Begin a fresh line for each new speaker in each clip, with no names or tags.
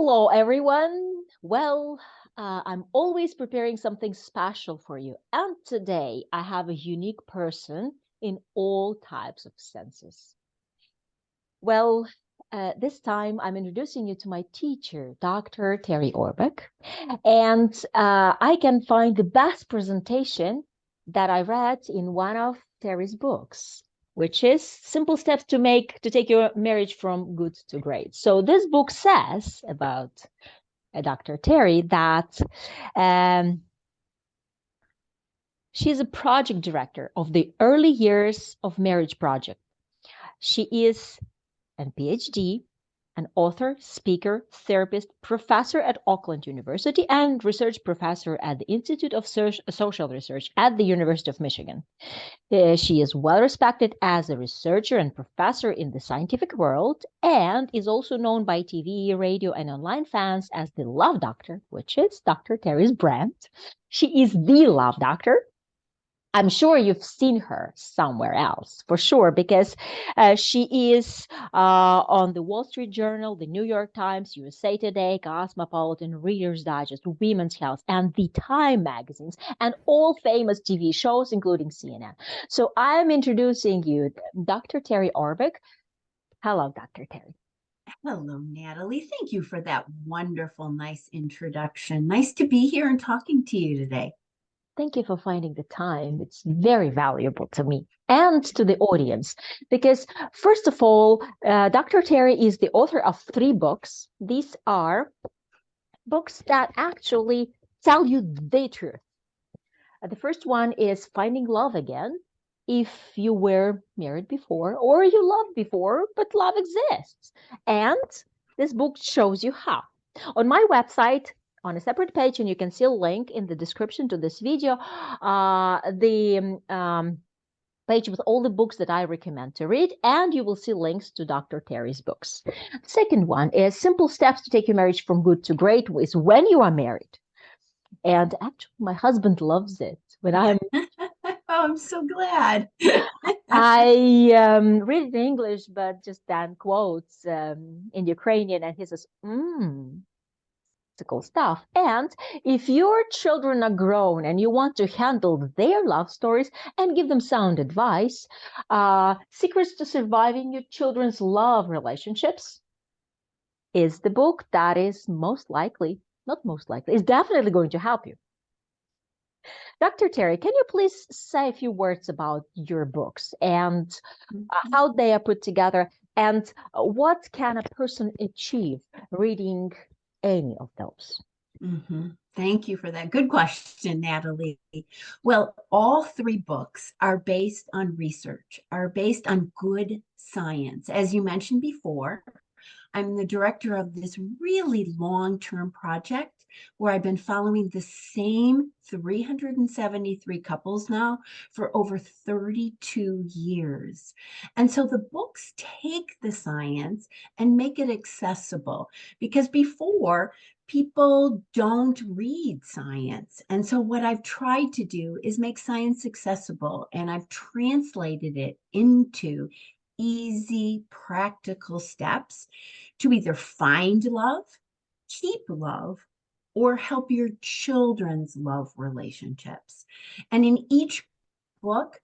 Hello, everyone. Well, I'm always preparing something special for you. And today I have a unique person in all types of senses. Well, this time I'm introducing you to my teacher, Dr. Terri Orbuch. And I can find the best presentation that I read in one of Terry's books, which is Simple Steps to Take Your Marriage from Good to Great. So this book says about Dr. Terri that she's a project director of the Early Years of Marriage Project. She is a PhD, an author, speaker, therapist, professor at Auckland University, and research professor at the Institute of Social Research at the University of Michigan. She is well respected as a researcher and professor in the scientific world, and is also known by TV, radio, and online fans as the Love Doctor, which is Dr. Terry's brand. She is the Love Doctor. I'm sure you've seen her somewhere else, for sure, because she is on the Wall Street Journal, the New York Times, USA Today, Cosmopolitan, Reader's Digest, Women's Health, and the Time magazines, and all famous TV shows, including CNN. So I'm introducing you Dr. Terri Orbuch. Hello, Dr. Terri.
Hello, Natalie. Thank you for that wonderful, nice introduction. Nice to be here and talking to you today.
Thank you for finding the time. It's very valuable to me and to the audience because, first of all, Dr. Terri is the author of 3 books. These are books that actually tell you the truth. The first one is Finding Love Again. If you were married before or you loved before, but love exists. And this book shows you how. On my website, on a separate page, and you can see a link in the description to this video, the page with all the books that I recommend to read, and you will see links to Dr. Terry's books. The second one is Simple Steps to Take Your Marriage from Good to Great, is when you are married. And actually, my husband loves it. When I'm
Oh, I'm so glad.
I read it in English, but just then quotes in Ukrainian, and he says, cool stuff. And if your children are grown and you want to handle their love stories and give them sound advice, Secrets to Surviving Your Children's Love Relationships is the book that is most likely, not most likely, is definitely going to help you. Dr. Terri, can you please say a few words about your books and how they are put together, and what can a person achieve reading any of those?
Thank you for that. Good question, Natalie. Well, all 3 books are based on research, are based on good science. As you mentioned before, I'm the director of this really long-term project where I've been following the same 373 couples now for over 32 years. And so the books take the science and make it accessible, because before, people don't read science. And so what I've tried to do is make science accessible, and I've translated it into easy, practical steps to either find love, keep love, or help your children's love relationships. And in each book,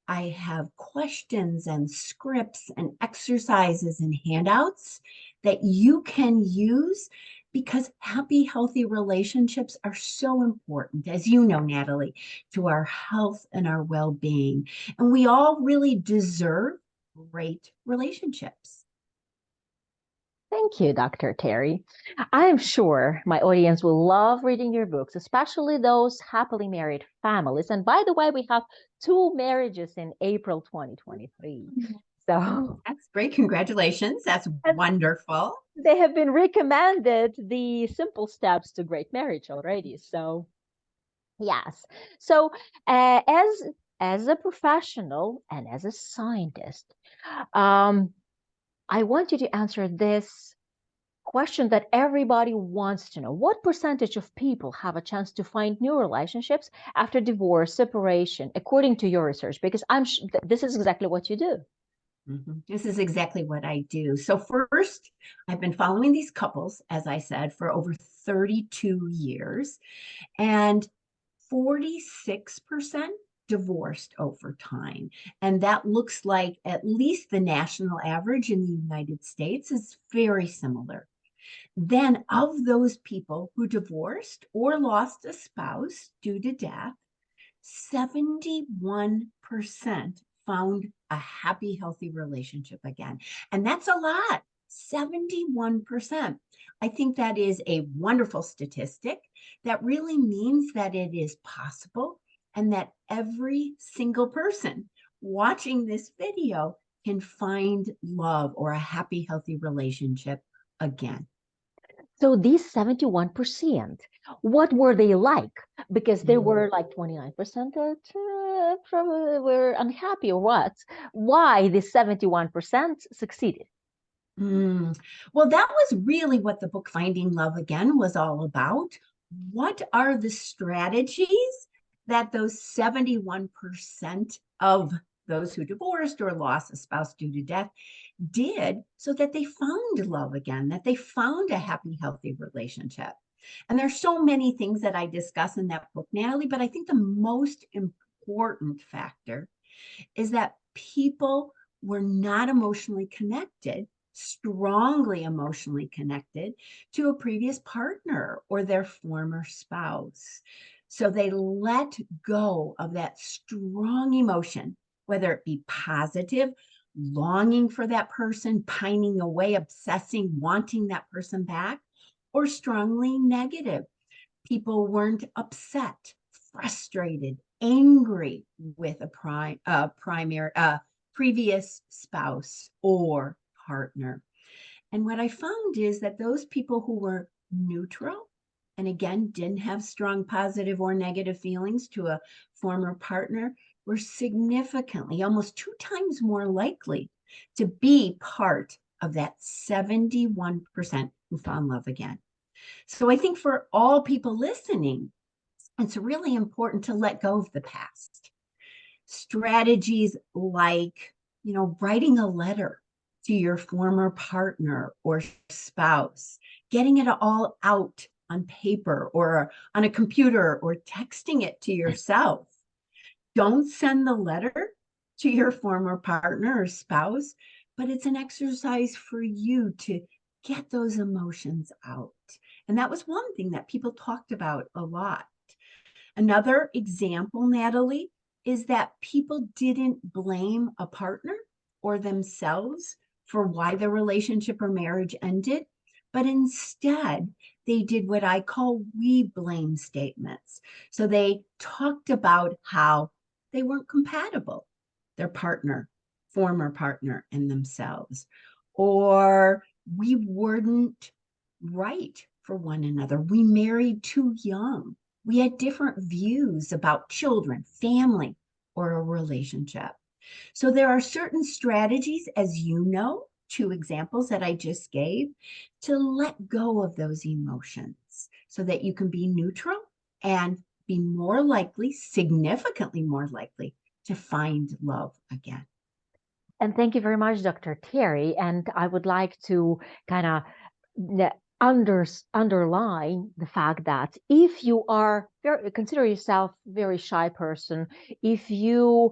I have questions and scripts and exercises and handouts that you can use, because happy, healthy relationships are so important, as you know, Natalie, to our health and our well-being. And we all really deserve great relationships.
Thank you, Dr. Terri. I am sure my audience will love reading your books, especially those happily married families. And by the way, we have 2 marriages in April 2023. So
that's great. Congratulations. That's wonderful.
They have been recommended the Simple Steps to Great Marriage already. So yes. So as a professional and as a scientist, I want you to answer this question that everybody wants to know. What percentage of people have a chance to find new relationships after divorce, separation, according to your research? Because this is exactly what you do.
This is exactly what I do. So first, I've been following these couples, as I said, for over 32 years, and 46% divorced over time. And that looks like at least the national average in the United States is very similar. Then, of those people who divorced or lost a spouse due to death, 71% found a happy, healthy relationship again. And that's a lot, 71%. I think that is a wonderful statistic that really means that it is possible and that every single person watching this video can find love or a happy, healthy relationship again.
So these 71%, what were they like? Because there were like 29% that probably were unhappy or what? Why the 71% succeeded?
Well, that was really what the book Finding Love Again was all about. What are the strategies that those 71% of those who divorced or lost a spouse due to death did so that they found love again, that they found a happy, healthy relationship? And there's so many things that I discuss in that book, Natalie, but I think the most important factor is that people were not emotionally connected, strongly emotionally connected to a previous partner or their former spouse. So they let go of that strong emotion, whether it be positive, longing for that person, pining away, obsessing, wanting that person back, or strongly negative. People weren't upset, frustrated, angry with a previous spouse or partner. And what I found is that those people who were neutral and again didn't have strong positive or negative feelings to a former partner were significantly, almost 2 times more likely to be part of that 71% who found love again. So I think for all people listening, it's really important to let go of the past. Strategies like, writing a letter to your former partner or spouse, getting it all out on paper or on a computer or texting it to yourself. Don't send the letter to your former partner or spouse, but it's an exercise for you to get those emotions out. And that was one thing that people talked about a lot. Another example, Natalie, is that people didn't blame a partner or themselves for why the relationship or marriage ended, but instead they did what I call we blame statements. So they talked about how they weren't compatible, their partner, former partner, and themselves, or we weren't right for one another. We married too young. We had different views about children, family, or a relationship. So there are certain strategies, as you know, 2 examples that I just gave, to let go of those emotions so that you can be neutral and be more likely, significantly more likely, to find love again.
And thank you very much, Dr. Terri. And I would like to kind of underline the fact that if you are consider yourself very shy person, if you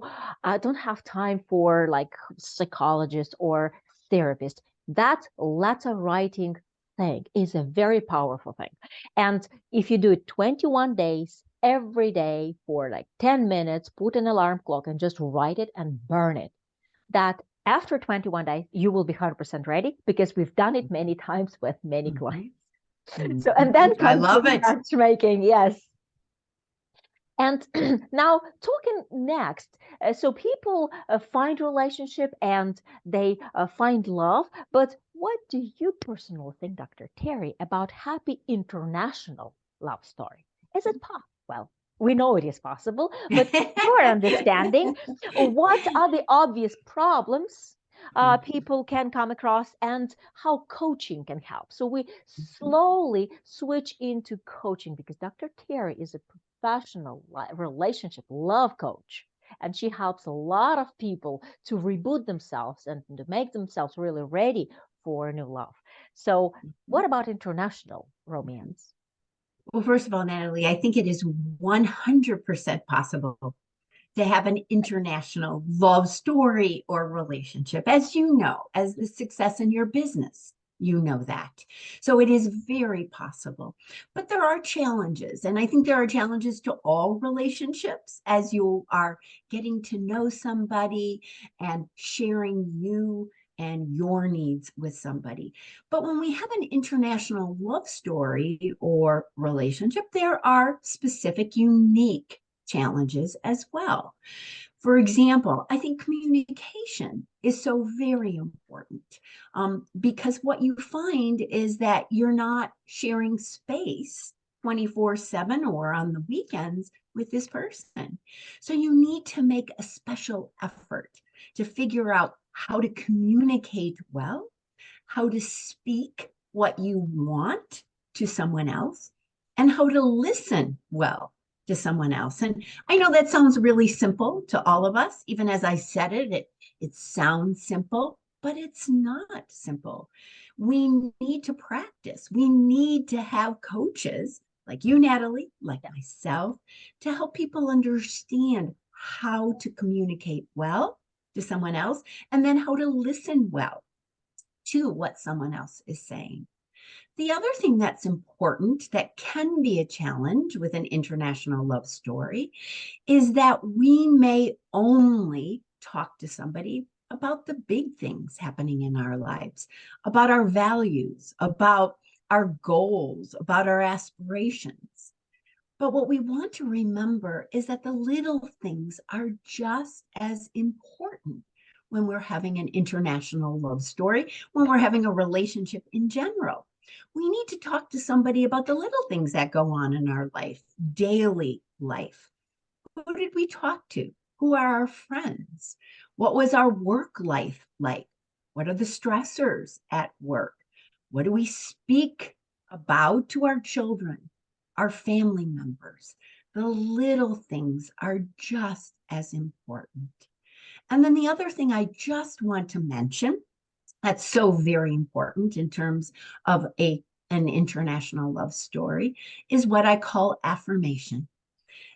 don't have time for like psychologist or therapist, that letter writing thing is a very powerful thing. And if you do it 21 days every day for like 10 minutes, put an alarm clock and just write it and burn it, that after 21 days, you will be 100% ready because we've done it many times with many clients. So, and then
I
comes
love
the
it.
matchmaking, yes. And now talking next, so people find relationship and they find love, but what do you personally think, Dr. Terri, about happy international love story? Is it possible? Well, we know it is possible, but your understanding, what are the obvious problems people can come across and how coaching can help? So we slowly switch into coaching because Dr. Terri is a professional relationship love coach. and she helps a lot of people to reboot themselves and to make themselves really ready for new love. So, what about international romance?
Well, first of all, Natalie, I think it is 100% possible to have an international love story or relationship. As you know, as the success in your business, you know that. So it is very possible. But there are challenges. And I think there are challenges to all relationships as you are getting to know somebody and sharing you and your needs with somebody. But when we have an international love story or relationship, there are specific, unique challenges as well. For example, I think communication is so very important because what you find is that you're not sharing space 24/7 or on the weekends with this person. So you need to make a special effort to figure out how to communicate well, how to speak what you want to someone else, and how to listen well to someone else. And I know that sounds really simple to all of us. Even as I said it, it sounds simple, but it's not simple. We need to practice. We need to have coaches like you, Natalie, like myself, to help people understand how to communicate well to someone else and then how to listen well to what someone else is saying. The other thing that's important that can be a challenge with an international love story is that we may only talk to somebody about the big things happening in our lives, about our values, about our goals, about our aspirations. But what we want to remember is that the little things are just as important when we're having an international love story, when we're having a relationship in general. We need to talk to somebody about the little things that go on in our life, daily life. Who did we talk to? Who are our friends? What was our work life like? What are the stressors at work? What do we speak about to our children, our family members? The little things are just as important. And then the other thing I just want to mention that's so very important in terms of an international love story is what I call affirmation.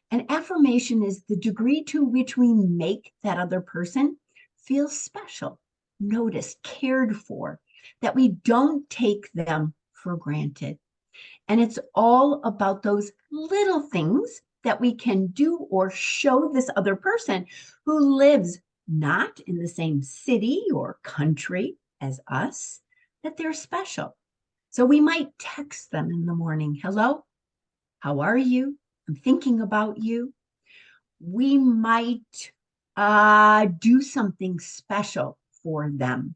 And affirmation is the degree to which we make that other person feel special, noticed, cared for, that we don't take them for granted. And it's all about those little things that we can do or show this other person who lives not in the same city or country as us, that they're special. So we might text them in the morning, hello, how are you? I'm thinking about you. We might do something special for them,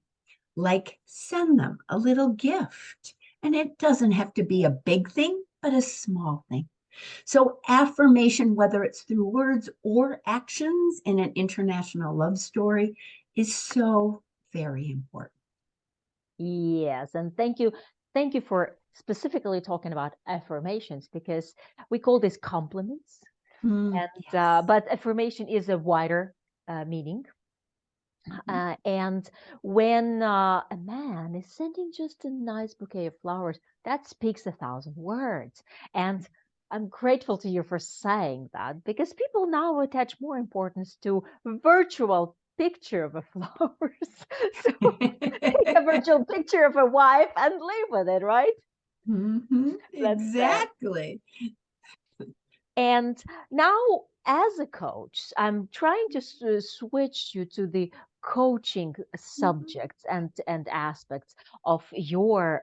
like send them a little gift. And it doesn't have to be a big thing, but a small thing. So, affirmation, whether it's through words or actions in an international love story, is so very important.
Yes, and thank you. Thank you for specifically talking about affirmations because we call this compliments, and
Yes.
but affirmation is a wider meaning.
Mhm.
And when a man is sending just a nice bouquet of flowers, that speaks 1,000 words. And I'm grateful to you for saying that because people now attach more importance to virtual picture of a flowers. So take a virtual picture of a wife and live with it, right? Let's say.
Exactly.
And now, as a coach, I'm trying to switch you to the coaching
Mhm.
subjects and aspects of your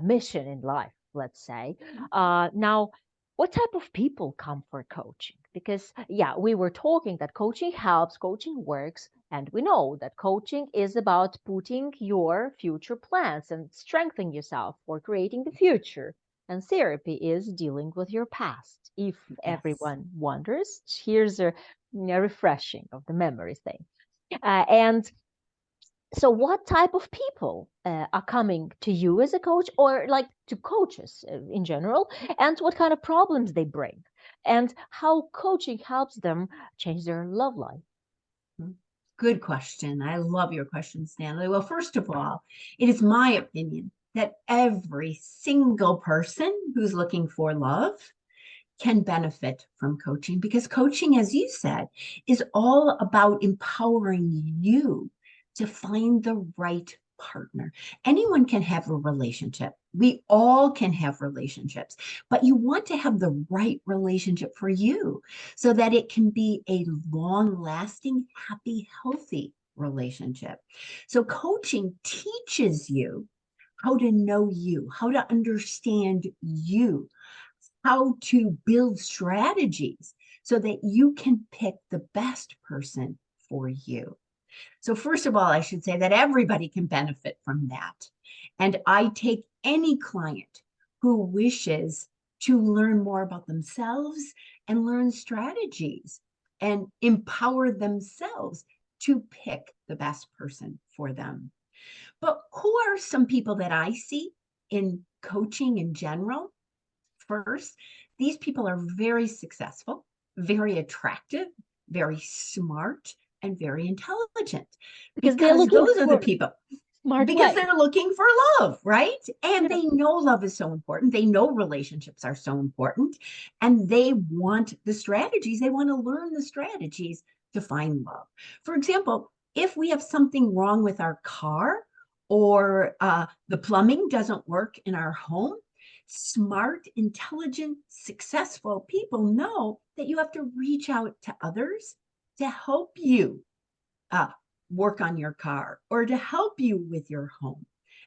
mission in life, let's say. Now, what type of people come for coaching? Because, yeah, we were talking that coaching helps, coaching works, and we know that coaching is about putting your future plans and strengthening yourself for creating the future. And therapy is dealing with your past. If
Yes.
everyone wonders, here's a refreshing of the memory thing. And so, what type of people are coming to you as a coach or like to coaches in general, and what kind of problems they bring? and how coaching helps them change their love life?
Good question. I love your questions, Natalie. Well, first of all, it is my opinion that every single person who's looking for love can benefit from coaching, because coaching, as you said, is all about empowering you to find the right partner. Anyone can have a relationship. We all can have relationships, but you want to have the right relationship for you so that it can be a long-lasting, happy, healthy relationship. So coaching teaches you how to know you, how to understand you, how to build strategies so that you can pick the best person for you. So first of all, I should say that everybody can benefit from that. And I take any client who wishes to learn more about themselves and learn strategies and empower themselves to pick the best person for them. But who are some people that I see in coaching in general? First, these people are very successful, very attractive, very smart, and very intelligent,
Because they're
because
looking
those are the
for
people,
smart
because
wife.
they're looking for love, right? And
Yeah.
they know love is so important. They know relationships are so important, and they want the strategies. They want to learn the strategies to find love. For example, if we have something wrong with our car, or the plumbing doesn't work in our home, smart, intelligent, successful people know that you have to reach out to others to help you uh, work on your car or to help you with your home.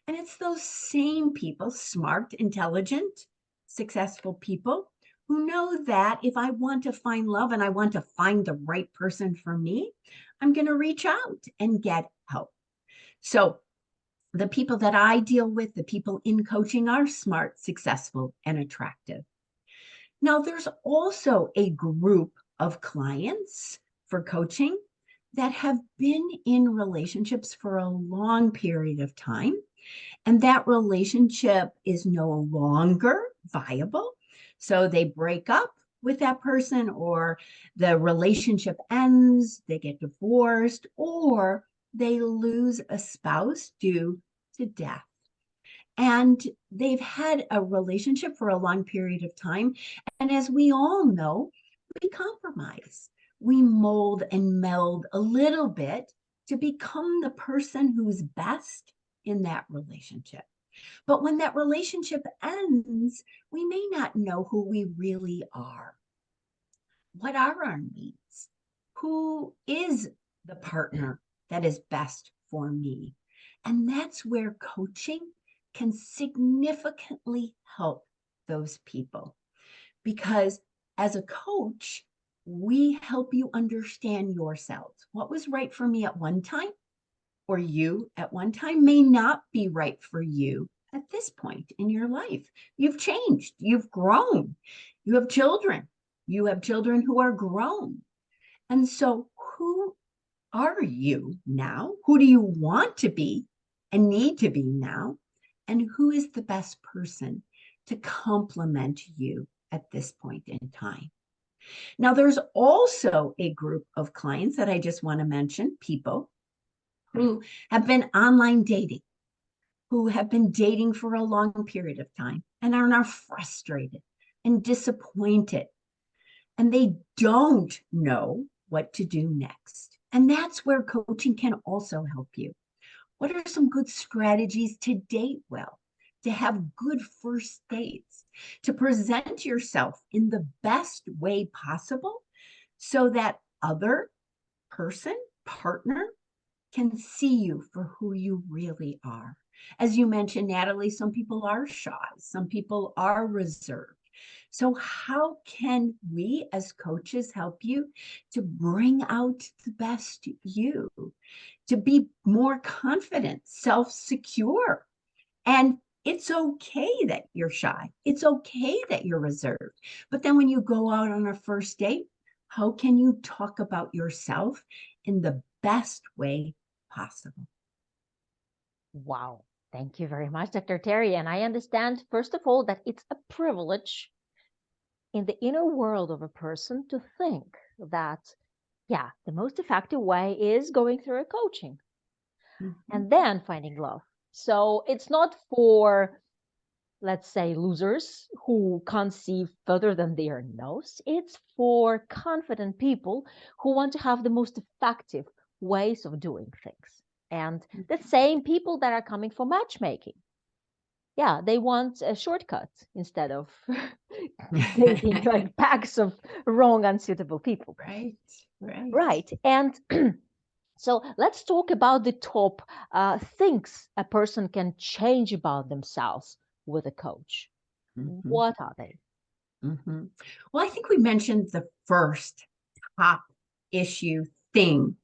And it's those same people, smart, intelligent, successful people, who know that if I want to find love and I want to find the right person for me, I'm going to reach out and get help. So the people that I deal with, the people in coaching, are smart, successful, and attractive. Now, there's also a group of clients for coaching that have been in relationships for a long period of time, and that relationship is no longer viable. So they break up with that person, or the relationship ends, they get divorced, or they lose a spouse due to death. And they've had a relationship for a long period of time. And as we all know, we compromise. We mold and meld a little bit to become the person who's best in that relationship. But when that relationship ends, we may not know who we really are. What are our needs? Who is the partner that is best for me? And that's where coaching can significantly help those people. Because as a coach, we help you understand yourselves. What was right for me at one time, or you at one time, may not be right for you at this point in your life. You've changed, you've grown, you have children, who are grown. And so, who are you now? Who do you want to be and need to be now? And who is the best person to complement you at this point in time? Now, there's also a group of clients that I just want to mention, people who have been online dating, who have been dating for a long period of time and are now frustrated and disappointed, and they don't know what to do next. And that's where coaching can also help you. What are some good strategies to date well, to have good first dates, to present yourself in the best way possible so that other person, partner, can see you for who you really are? As you mentioned, Natalie, some people are shy, some people are reserved. So, how can we as coaches help you to bring out the best you, to be more confident, self secure? And it's okay that you're shy. It's okay that you're reserved. But then when you go out on a first date, how can you talk about yourself in the best way possible?
Wow. Thank you very much, Dr. Terry. And I understand, first of all, that it's a privilege in the inner world of a person to think that, yeah, the most effective way is going through a coaching
Mhm.
and then finding love. So it's not for, let's say, losers who can't see further than their nose. It's for confident people who want to have the most effective ways of doing things. And the same people that are coming for matchmaking. Yeah, they want a shortcut instead of dating like packs of wrong, unsuitable people.
Right, right.
Right. And so let's talk about the top things a person can change about themselves with a coach.
Mhm,
What are they?
mhm. Well, I think we mentioned the first top issue thing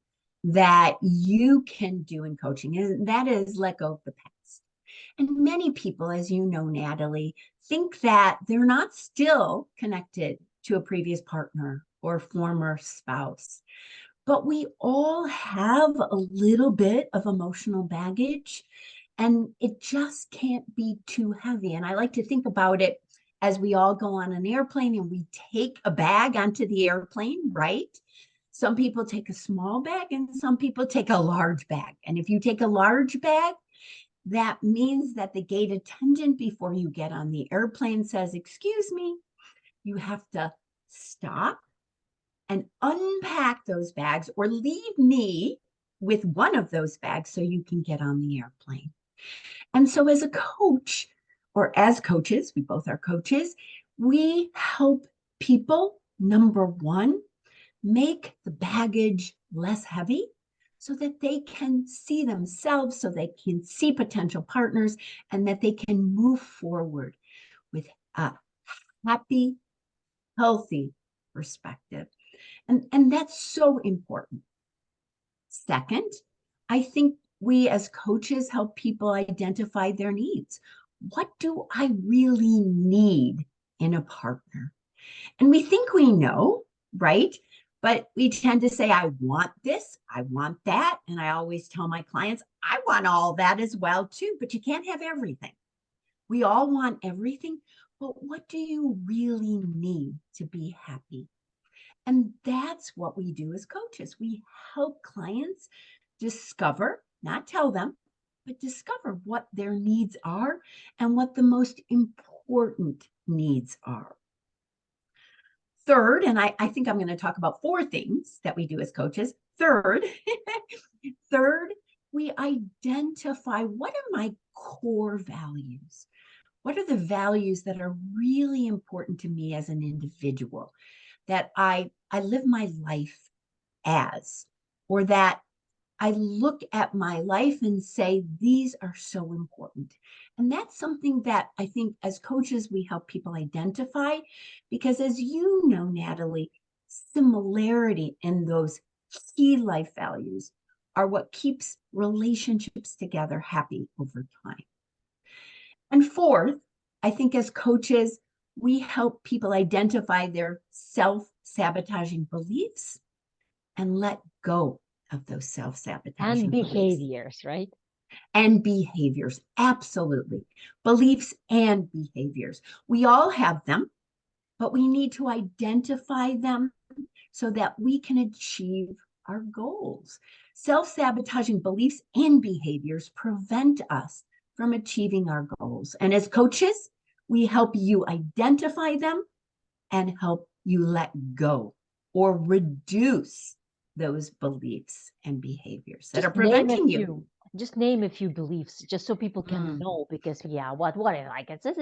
that you can do in coaching, and that is let go of the past. And many people, as you know, Natalie, think that they're not still connected to a previous partner or former spouse. But we all have a little bit of emotional baggage, and it just can't be too heavy. And I like to think about it as we all go on an airplane and we take a bag onto the airplane, right? Some people take a small bag and some people take a large bag. And if you take a large bag, that means that the gate attendant before you get on the airplane says, "Excuse me, you have to stop and unpack those bags or leave me with one of those bags so you can get on the airplane." And so, as a coach, or as coaches, we both are coaches, we help people, number one, make the baggage less heavy so that they can see themselves, so they can see potential partners, and that they can move forward with a happy, healthy perspective. And that's so important. Second, I think we as coaches help people identify their needs. What do I really need in a partner? And we think we know, right? But we tend to say, I want this, I want that. And I always tell my clients, I want all that as well, too, but you can't have everything. We all want everything, but what do you really need to be happy? And that's what we do as coaches. We help clients discover, not tell them, but discover what their needs are and what the most important needs are. Third, and I think I'm going to talk about four things that we do as coaches. Third, third, we identify what are my core values? What are the values that are really important to me as an individual, that I live my life as, or that I look at my life and say, these are so important. And that's something that I think as coaches, we help people identify, because as you know, Natalie, similarity in those key life values are what keeps relationships together happy over time. And fourth, I think as coaches, we help people identify their self-sabotaging beliefs and let go of those
And
self-sabotaging beliefs
behaviors, right?
and behaviors. Absolutely. Beliefs and behaviors. We all have them, but we need to identify them so that we can achieve our goals. Self-sabotaging beliefs and behaviors prevent us from achieving our goals. And as coaches, we help you identify them and help you let go or reduce those beliefs and behaviors that are
Just name a
preventing you.
few. Just name a few beliefs, just so people can
Mm.
know. Because yeah, what is like it's a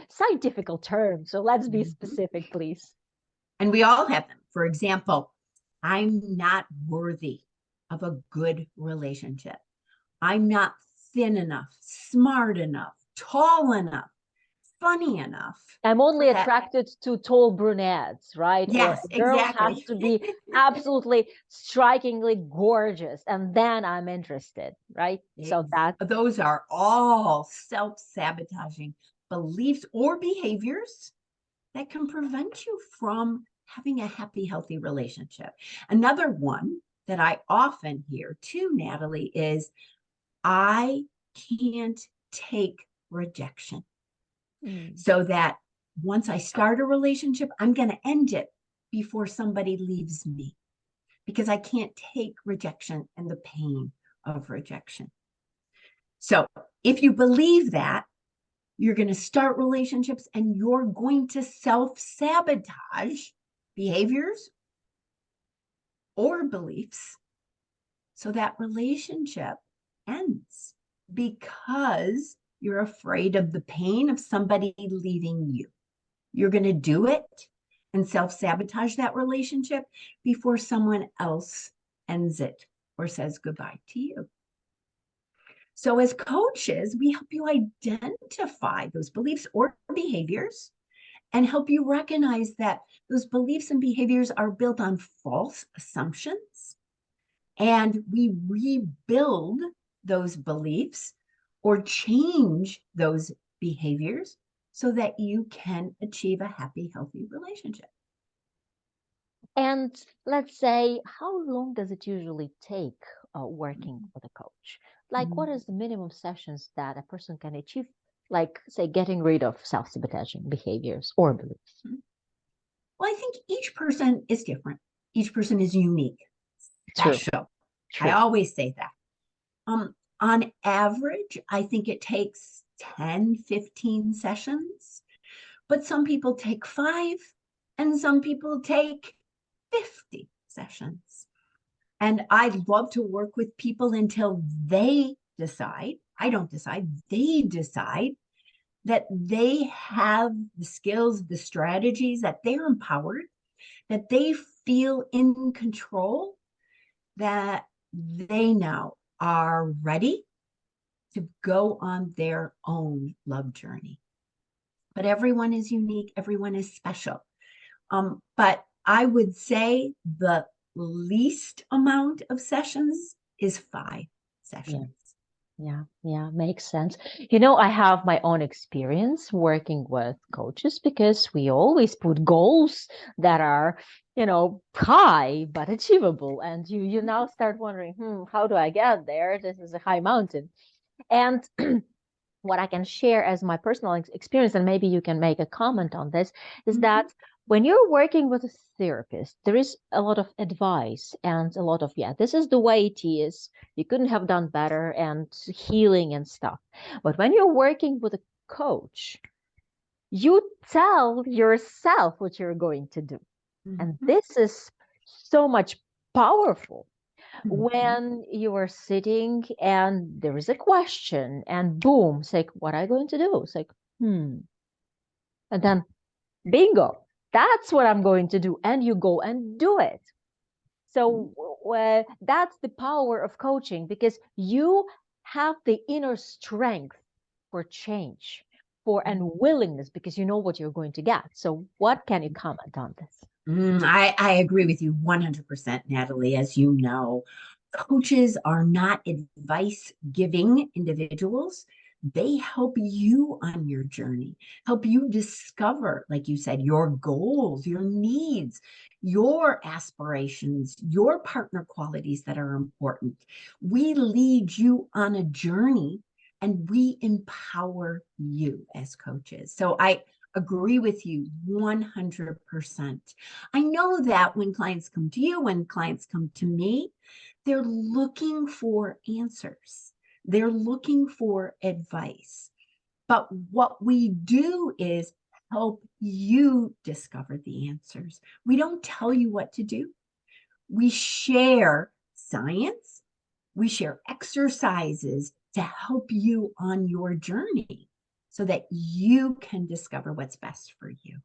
scientific term. So let's be
Mhm.
specific, please.
And we all have them. For example, I'm not worthy of a good relationship. I'm not thin enough, smart enough, tall enough, funny enough
I'm only
for that.
attracted to tall brunettes, right? Or
Yes,
a girl has
exactly.
to be absolutely strikingly gorgeous, and then I'm interested, right? So that
Those are all self-sabotaging beliefs or behaviors that can prevent you from having a happy, healthy relationship. Another one that I often hear too, Natalie, is I can't take rejection.
mm,
So that once I start a relationship, I'm going to end it before somebody leaves me because I can't take rejection and the pain of rejection. So if you believe that, you're going to start relationships and you're going to self-sabotage behaviors or beliefs so that relationship ends because you're afraid of the pain of somebody leaving you. You're going to do it and self-sabotage that relationship before someone else ends it or says goodbye to you. So as coaches, we help you identify those beliefs or behaviors and help you recognize that those beliefs and behaviors are built on false assumptions. And we rebuild those beliefs or change those behaviors so that you can achieve a happy, healthy relationship.
And let's say, how long does it usually take working with a coach? Like, what is the minimum sessions that a person can achieve? Like, say, getting rid of self-sabotaging behaviors or beliefs.
Well, I think each person is different. Each person is unique, special.
True.
I always say that. On average, I think it takes 10, 15 sessions, but some people take 5 and some people take 50 sessions. And I love to work with people until they decide, I don't decide, they decide that they have the skills, the strategies, that they're empowered, that they feel in control, that they now are ready to go on their own love journey. But everyone is unique, everyone is special. But I would say the least amount of sessions is 5 sessions.
Yeah, makes sense. You know, I have my own experience working with coaches because we always put goals that are, high but achievable. And you now start wondering, how do I get there? This is a high mountain. And what I can share as my personal experience, and maybe you can make a comment on this, is that when you're working with a therapist, there is a lot of advice and a lot of, this is the way it is. You couldn't have done better and healing and stuff. But when you're working with a coach, you tell yourself what you're going to do. And this is so much powerful when you are sitting and there is a question and boom, it's like, what are you going to do? It's like, And then bingo, that's what I'm going to do. And you go and do it. So that's the power of coaching because you have the inner strength for change, and willingness because you know what you're going to get. So what can you comment on this?
I agree with you 100%, Natalie. As you know, coaches are not advice giving individuals. They help you on your journey, help you discover, like you said, your goals, your needs, your aspirations, your partner qualities that are important. We lead you on a journey and we empower you as coaches. So I agree with you 100%. I know that when clients come to you, when clients come to me, they're looking for answers. They're looking for advice. But what we do is help you discover the answers. We don't tell you what to do. We share science. We share exercises to help you on your journey so that you can discover what's best for you.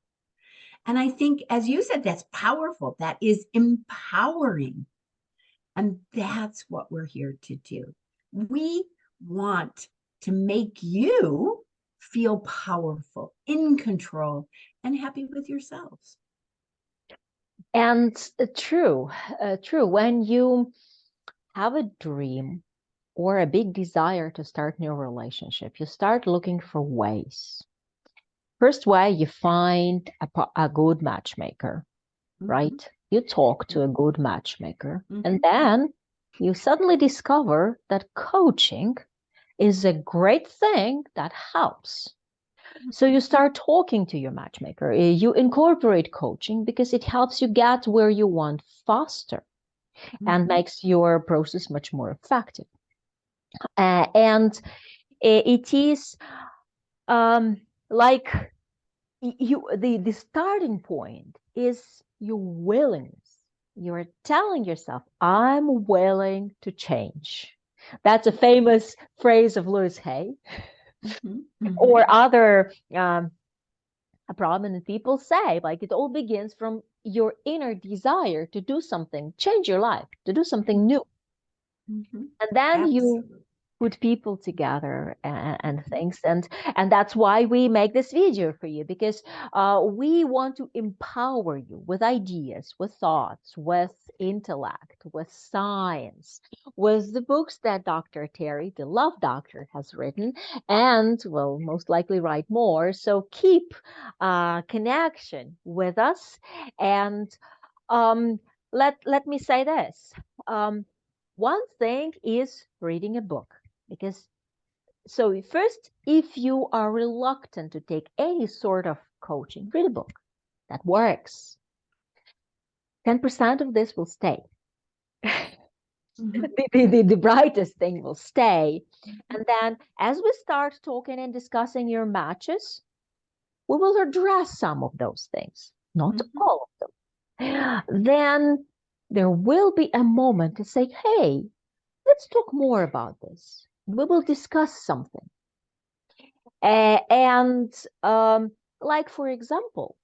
And I think, as you said, that's powerful. That is empowering. And that's what we're here to do. We want to make you feel powerful, in control, and happy with yourselves.
And true. When you have a dream or a big desire to start a new relationship, you start looking for ways. First way, you find a good matchmaker, right? You talk to a good matchmaker, and then you suddenly discover that coaching is a great thing that helps. So you start talking to your matchmaker. You incorporate coaching because it helps you get where you want faster and makes your process much more effective. And it is like the starting point is your willingness. You're telling yourself, I'm willing to change. That's a famous phrase of Louis Hay or other prominent people say, like it all begins from your inner desire to do something, change your life, to do something new. And then you put people together and things, and that's why we make this video for you, because we want to empower you with ideas, with thoughts, with intellect, with science, with the books that Dr. Terri, the Love Doctor, has written and will most likely write more. So keep connection with us. And um, let me say this. One thing is reading a book, because so first, if you are reluctant to take any sort of coaching, read a book that works. 10% of this will stay. The brightest thing will stay. And then as we start talking and discussing your matches, we will address some of those things, not all of them. Then there will be a moment to say, hey, let's talk more about this. We will discuss something. And like, for example,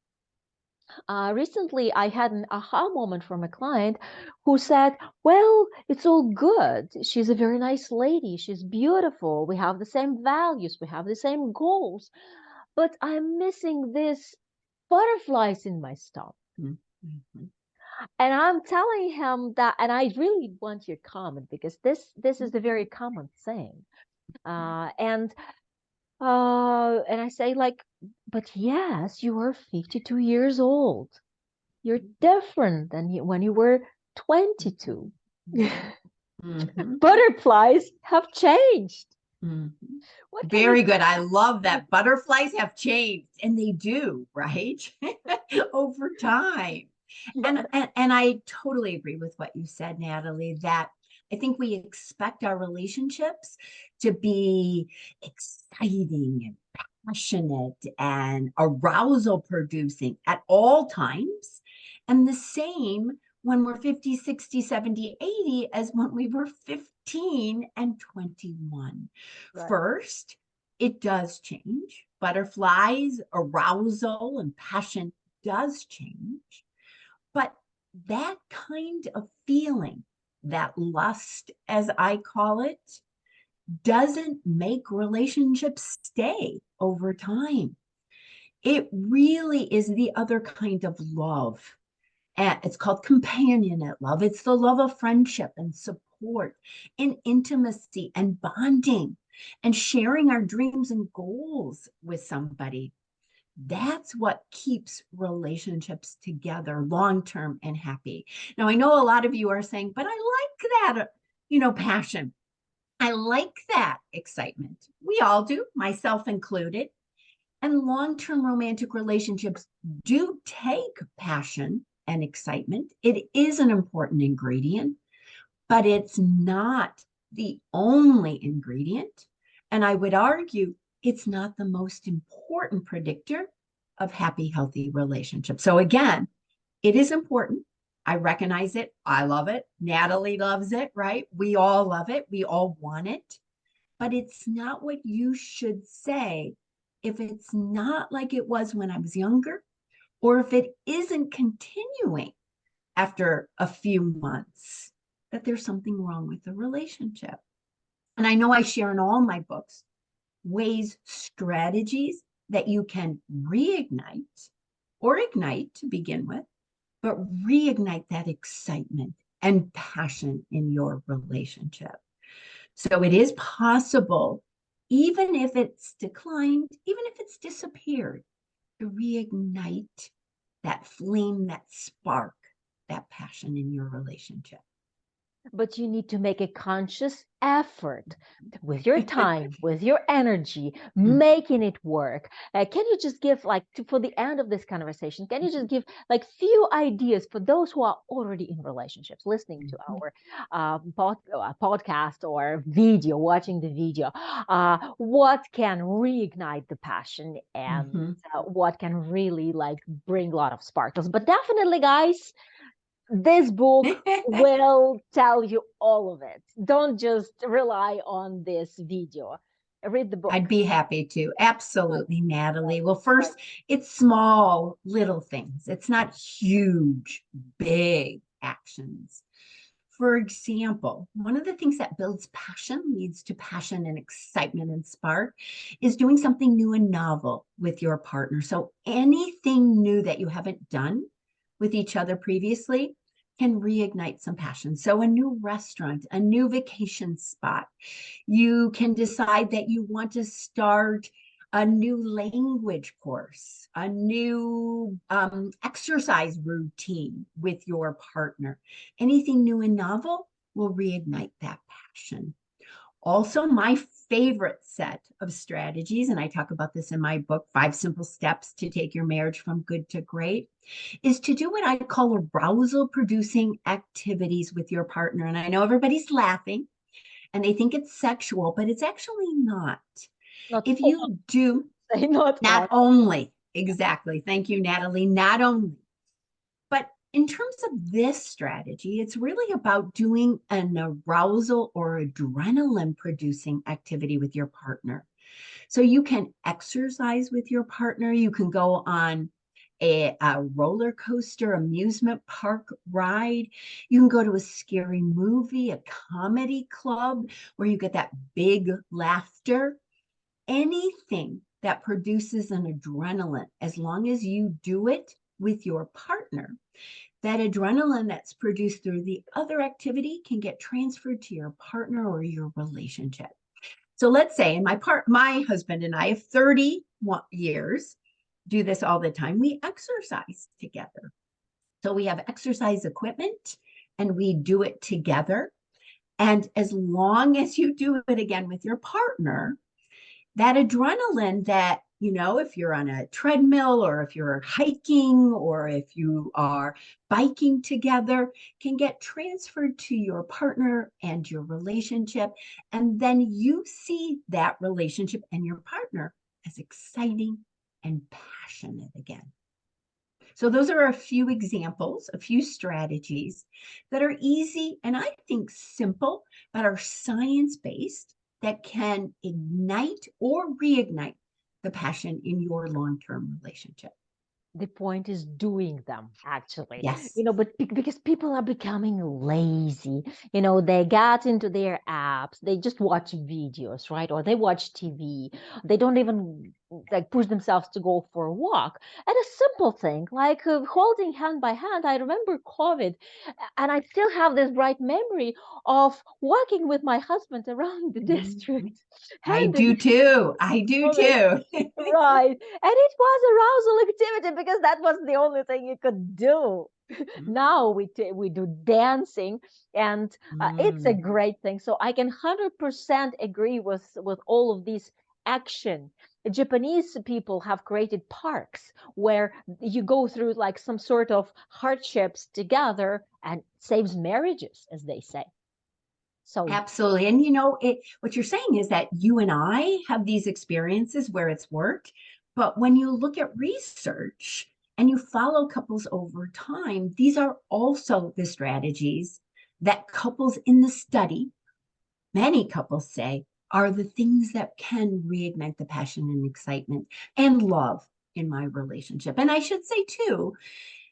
recently I had an aha moment from a client who said, well, it's all good. She's a very nice lady. She's beautiful. We have the same values. We have the same goals. But I'm missing this butterflies in my stomach. And I'm telling him that, and I really want your comment, because this is a very common thing. And I say, like, but yes, you are 52 years old. You're different than when you were 22. Butterflies have changed.
Very good. I love that. Butterflies have changed, and they do, right? Over time. And I totally agree with what you said, Natalie, that I think we expect our relationships to be exciting and passionate and arousal producing at all times. And the same when we're 50, 60, 70, 80 as when we were 15 and 21. Right. First, it does change. Butterflies, arousal, and passion does change. But that kind of feeling, that lust, as I call it, doesn't make relationships stay over time. It really is the other kind of love. And it's called companionate love. It's the love of friendship and support and intimacy and bonding and sharing our dreams and goals with somebody. That's what keeps relationships together long-term and happy. Now, I know a lot of you are saying, but I like that, passion. I like that excitement. We all do, myself included. And long-term romantic relationships do take passion and excitement. It is an important ingredient, but it's not the only ingredient. And I would argue it's not the most important predictor of happy, healthy relationships. So again, it is important. I recognize it. I love it. Natalie loves it, right? We all love it. We all want it. But it's not what you should say if it's not like it was when I was younger, or if it isn't continuing after a few months, that there's something wrong with the relationship. And I know I share in all my books ways, strategies that you can reignite or ignite to begin with, but reignite that excitement and passion in your relationship. So it is possible, even if it's declined, even if it's disappeared, to reignite that flame, that spark, that passion in your relationship.
But you need to make a conscious effort with your time, with your energy, making it work. Can you just give, like, for the end of this conversation, can you just give like few ideas for those who are already in relationships, listening to our podcast or video, watching the video? What can reignite the passion, and what can really like bring a lot of sparkles? But definitely, guys, this book will tell you all of it. Don't just rely on this video. Read the book.
I'd be happy to.
Right,
Absolutely, Natalie. Well,
right.
first, it's small, little things. It's not huge, big actions. For example, one of the things that builds passion, leads to passion and excitement and spark, is doing something new and novel with your partner. So anything new that you haven't done with each other previously can reignite some passion. So a new restaurant, a new vacation spot. You can decide that you want to start a new language course, a new exercise routine with your partner. Anything new and novel will reignite that passion. Also, my favorite set of strategies, and I talk about this in my book, Five Simple Steps to Take Your Marriage from Good to Great, is to do what I call arousal producing activities with your partner. And I know everybody's laughing and they think it's sexual, but it's actually not.
Not
If
all,
you do,
not
not
all.
only, exactly, thank you, Natalie, not only, but in terms of this strategy, it's really about doing an arousal or adrenaline producing activity with your partner. So you can exercise with your partner, you can go on a roller coaster amusement park ride. You can go to a scary movie, a comedy club where you get that big laughter. Anything that produces an adrenaline, as long as you do it with your partner, that adrenaline that's produced through the other activity can get transferred to your partner or your relationship. So let's say, and my husband and I have 30 years, do this all the time. We exercise together. So we have exercise equipment and we do it together. And as long as you do it again with your partner, that adrenaline that, if you're on a treadmill or if you're hiking or if you are biking together, can get transferred to your partner and your relationship. And then you see that relationship and your partner as exciting and passionate again. So those are a few examples, a few strategies that are easy and I think simple, but are science-based that can ignite or reignite the passion in your long-term relationship.
The point is doing them, actually.
Yes.
But because people are becoming lazy, they got into their apps, they just watch videos, right? Or they watch TV. They don't even like push themselves to go for a walk. And a simple thing like holding hand by hand. I remember COVID, and I still have this bright memory of walking with my husband around the district,
I
hand in
do too. I do
hand.
too.
Right. And it was arousal activity because that was the only thing you could do. Now we do dancing, and it's a
Mm.
great thing. So I can 100% agree with all of these action. Japanese people have created parks where you go through like some sort of hardships together and saves marriages, as they say. So
Absolutely. And what you're saying is that you and I have these experiences where it's worked, but when you look at research and you follow couples over time, these are also the strategies that couples in the study, many couples say, are the things that can reignite the passion and excitement and love in my relationship. And I should say too,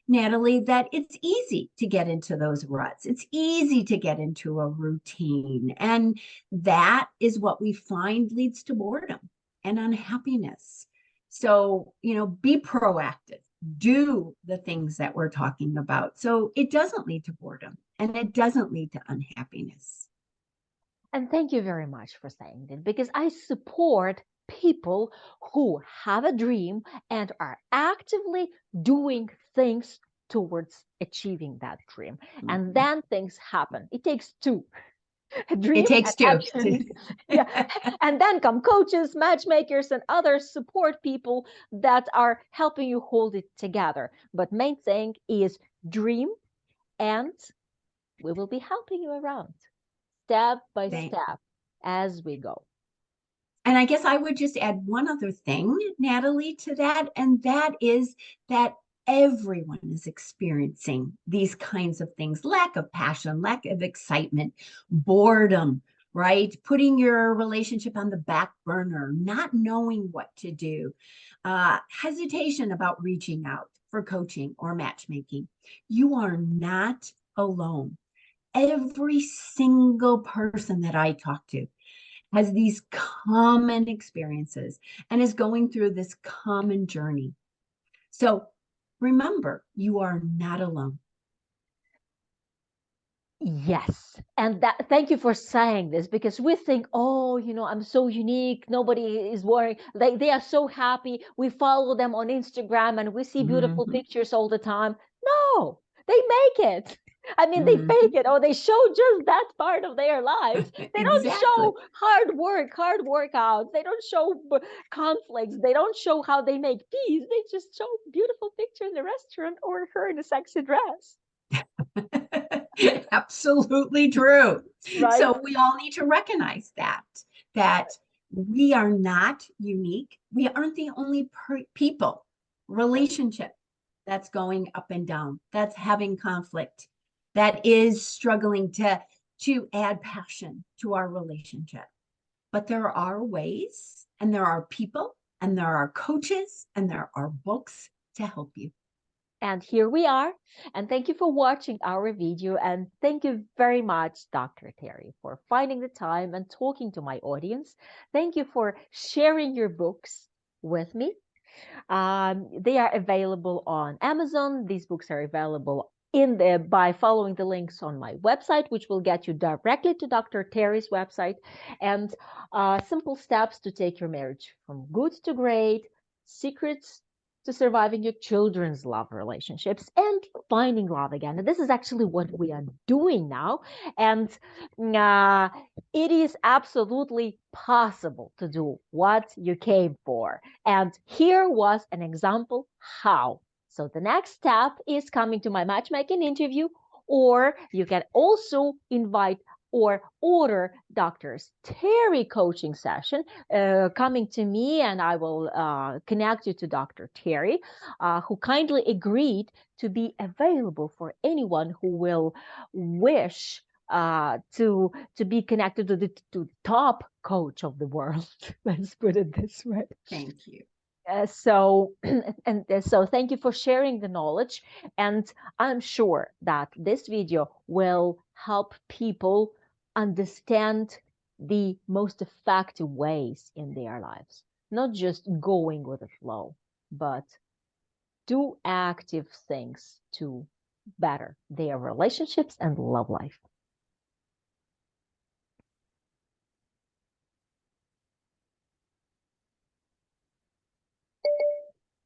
Natalie, that it's easy to get into those ruts. It's easy to get into a routine. And that is what we find leads to boredom and unhappiness. So, be proactive, do the things that we're talking about. So it doesn't lead to boredom and it doesn't lead to unhappiness.
And thank you very much for saying that, because I support people who have a dream and are actively doing things towards achieving that dream. And
Mhm.
then things happen. It takes two. A dream
It takes
and
two.
action. Yeah. And then come coaches, matchmakers, and other support people that are helping you hold it together. But main thing is dream, and we will be helping you around step by
Thank-
step as we go.
And I guess I would just add one other thing, Natalie, to that, and that is that everyone is experiencing these kinds of things: lack of passion, lack of excitement, boredom, right? Putting your relationship on the back burner, not knowing what to do, hesitation about reaching out for coaching or matchmaking. You are not alone. Every single person that I talk to has these common experiences and is going through this common journey. So remember, you are not alone.
Yes. And that, thank you for saying this, because we think, oh, I'm so unique. Nobody is worrying. They are so happy. We follow them on Instagram and we see beautiful
Mhm,
pictures all the time. No, they make it. I mean, they fake
mhm.
it, or they show just that part of their lives. They don't
Exactly.
show hard work, hard workouts. They don't show conflicts. They don't show how they make peace. They just show beautiful picture in the restaurant or her in a sexy dress,
Absolutely true.
right?
So we all need to recognize that we are not unique. We aren't the only people, relationship that's going up and down, that's having conflict, that is struggling to add passion to our relationship. But there are ways, and there are people, and there are coaches, and there are books to help you.
And here we are. And thank you for watching our video. And thank you very much, Dr. Terri, for finding the time and talking to my audience. Thank you for sharing your books with me. They are available on Amazon. These books are available in the by following the links on my website, which will get you directly to Dr. Terri's website, and simple steps to take your marriage from good to great, secrets to surviving your children's love relationships, and finding love again. And this is actually what we are doing now. And uh, it is absolutely possible to do what you came for. And here was an example how. So the next step is coming to my matchmaking interview, or you can also invite or order Dr. Terri coaching session coming to me, and I will connect you to Dr. Terri, who kindly agreed to be available for anyone who will wish to be connected to the top coach of the world. Let's put it this way.
Thank you.
So and so thank you for sharing the knowledge, and I'm sure that this video will help people understand the most effective ways in their lives, not just going with the flow, but do active things to better their relationships and love life.